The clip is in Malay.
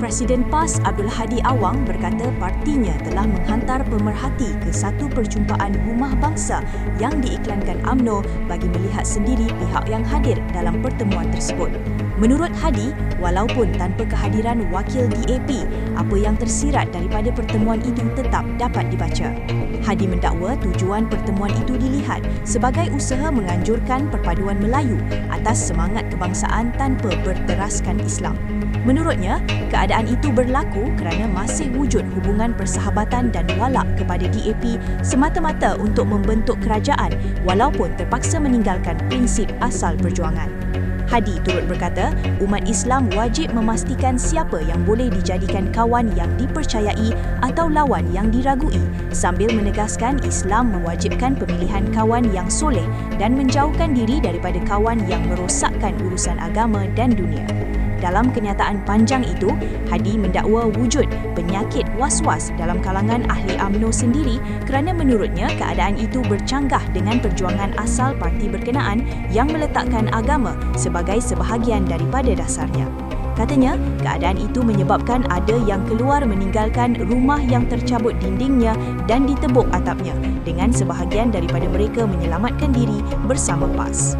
Presiden PAS Abdul Hadi Awang berkata partinya telah menghantar pemerhati ke satu perjumpaan Rumah Bangsa yang diiklankan UMNO bagi melihat sendiri pihak yang hadir dalam pertemuan tersebut. Menurut Hadi, walaupun tanpa kehadiran wakil DAP, apa yang tersirat daripada pertemuan itu tetap dapat dibaca. Hadi mendakwa tujuan pertemuan itu dilihat sebagai usaha menganjurkan perpaduan Melayu atas semangat kebangsaan tanpa berteraskan Islam. Menurutnya, keadaan itu berlaku kerana masih wujud hubungan persahabatan dan walak kepada DAP semata-mata untuk membentuk kerajaan walaupun terpaksa meninggalkan prinsip asal perjuangan. Hadi turut berkata, umat Islam wajib memastikan siapa yang boleh dijadikan kawan yang dipercayai atau lawan yang diragui, sambil menegaskan Islam mewajibkan pemilihan kawan yang soleh dan menjauhkan diri daripada kawan yang merosakkan urusan agama dan dunia. Dalam kenyataan panjang itu, Hadi mendakwa wujud penyakit was-was dalam kalangan ahli UMNO sendiri kerana menurutnya keadaan itu bercanggah dengan perjuangan asal parti berkenaan yang meletakkan agama sebagai sebahagian daripada dasarnya. Katanya, keadaan itu menyebabkan ada yang keluar meninggalkan rumah yang tercabut dindingnya dan ditebuk atapnya dengan sebahagian daripada mereka menyelamatkan diri bersama PAS.